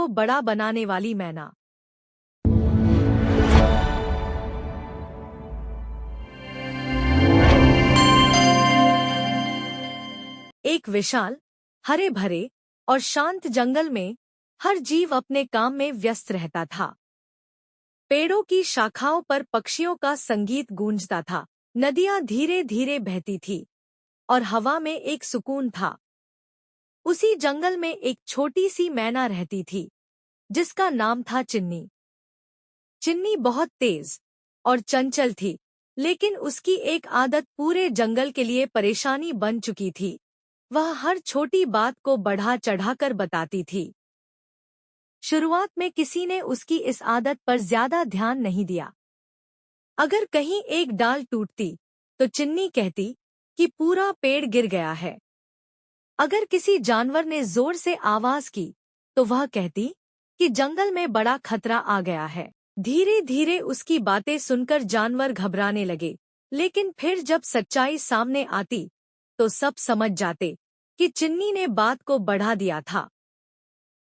बड़ा बनाने वाली मैना। एक विशाल, हरे भरे और शांत जंगल में हर जीव अपने काम में व्यस्त रहता था। पेड़ों की शाखाओं पर पक्षियों का संगीत गूंजता था, नदियां धीरे धीरे बहती थी और हवा में एक सुकून था। उसी जंगल में एक छोटी सी मैना रहती थी, जिसका नाम था चिन्नी। चिन्नी बहुत तेज और चंचल थी, लेकिन उसकी एक आदत पूरे जंगल के लिए परेशानी बन चुकी थी। वह हर छोटी बात को बढ़ा चढ़ाकर बताती थी। शुरुआत में किसी ने उसकी इस आदत पर ज्यादा ध्यान नहीं दिया। अगर कहीं एक डाल टूटती, तो चिन्नी कहती कि पूरा पेड़ गिर गया है। अगर किसी जानवर ने जोर से आवाज की, तो वह कहती कि जंगल में बड़ा खतरा आ गया है। धीरे धीरे उसकी बातें सुनकर जानवर घबराने लगे, लेकिन फिर जब सच्चाई सामने आती, तो सब समझ जाते कि चिन्नी ने बात को बढ़ा दिया था।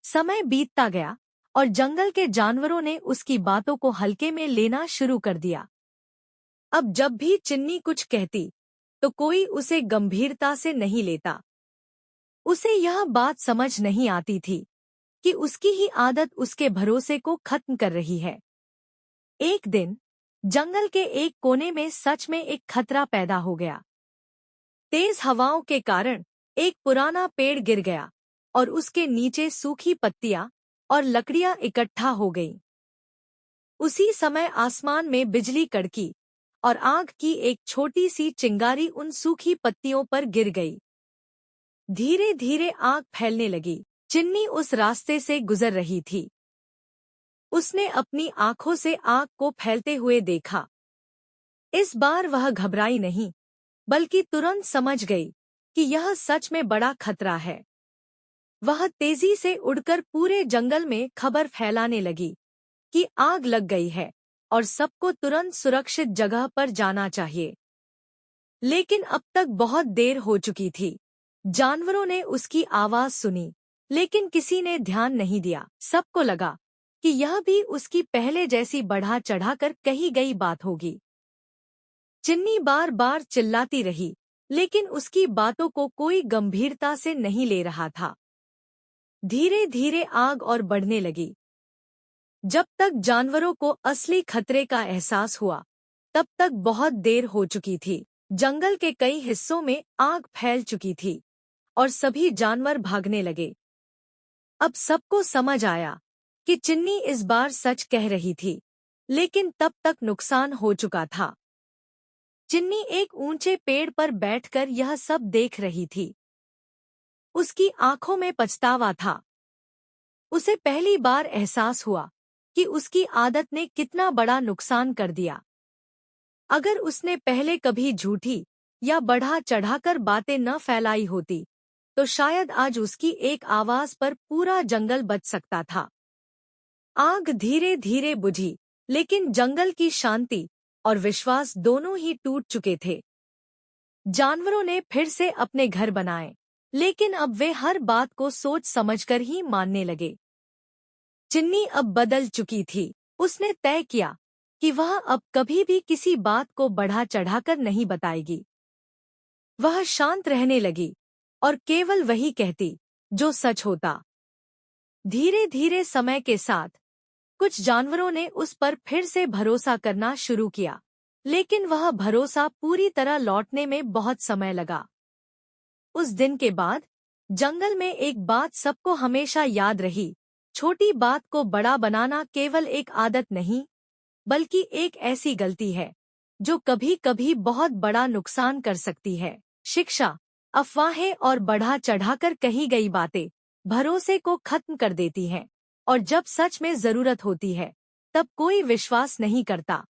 समय बीतता गया और जंगल के जानवरों ने उसकी बातों को हल्के में लेना शुरू कर दिया। अब जब भी चिन्नी कुछ कहती, तो कोई उसे गंभीरता से नहीं लेता। उसे यह बात समझ नहीं आती थी कि उसकी ही आदत उसके भरोसे को खत्म कर रही है। एक दिन जंगल के एक कोने में सच में एक खतरा पैदा हो गया। तेज हवाओं के कारण एक पुराना पेड़ गिर गया और उसके नीचे सूखी पत्तियां और लकड़ियां इकट्ठा हो गईं। उसी समय आसमान में बिजली कड़की और आग की एक छोटी सी चिंगारी उन सूखी पत्तियों पर गिर गई। धीरे धीरे आग फैलने लगी। चिन्नी उस रास्ते से गुजर रही थी। उसने अपनी आंखों से आग को फैलते हुए देखा। इस बार वह घबराई नहीं, बल्कि तुरंत समझ गई कि यह सच में बड़ा खतरा है। वह तेजी से उड़कर पूरे जंगल में खबर फैलाने लगी कि आग लग गई है और सबको तुरंत सुरक्षित जगह पर जाना चाहिए। लेकिन अब तक बहुत देर हो चुकी थी। जानवरों ने उसकी आवाज सुनी, लेकिन किसी ने ध्यान नहीं दिया। सबको लगा कि यह भी उसकी पहले जैसी बढ़ा चढ़ाकर कही गई बात होगी। चिन्नी बार बार चिल्लाती रही, लेकिन उसकी बातों को कोई गंभीरता से नहीं ले रहा था। धीरे धीरे आग और बढ़ने लगी। जब तक जानवरों को असली खतरे का एहसास हुआ, तब तक बहुत देर हो चुकी थी। जंगल के कई हिस्सों में आग फैल चुकी थी और सभी जानवर भागने लगे। अब सबको समझ आया कि चिन्नी इस बार सच कह रही थी, लेकिन तब तक नुकसान हो चुका था। चिन्नी एक ऊंचे पेड़ पर बैठकर यह सब देख रही थी। उसकी आंखों में पछतावा था। उसे पहली बार एहसास हुआ कि उसकी आदत ने कितना बड़ा नुकसान कर दिया। अगर उसने पहले कभी झूठी या बढ़ा चढ़ाकर बातें न फैलाई होती, तो शायद आज उसकी एक आवाज पर पूरा जंगल बच सकता था। आग धीरे धीरे बुझी, लेकिन जंगल की शांति और विश्वास दोनों ही टूट चुके थे। जानवरों ने फिर से अपने घर बनाए, लेकिन अब वे हर बात को सोच समझकर ही मानने लगे। चिन्नी अब बदल चुकी थी। उसने तय किया कि वह अब कभी भी किसी बात को बढ़ा चढ़ाकर नहीं बताएगी। वह शांत रहने लगी और केवल वही कहती जो सच होता। धीरे धीरे समय के साथ कुछ जानवरों ने उस पर फिर से भरोसा करना शुरू किया, लेकिन वह भरोसा पूरी तरह लौटने में बहुत समय लगा। उस दिन के बाद जंगल में एक बात सबको हमेशा याद रही। छोटी बात को बड़ा बनाना केवल एक आदत नहीं, बल्कि एक ऐसी गलती है जो कभी कभी बहुत बड़ा नुकसान कर सकती है। शिक्षा, अफवाहें और बढ़ा चढ़ाकर कही गई बातें भरोसे को खत्म कर देती हैं, और जब सच में जरूरत होती है, तब कोई विश्वास नहीं करता।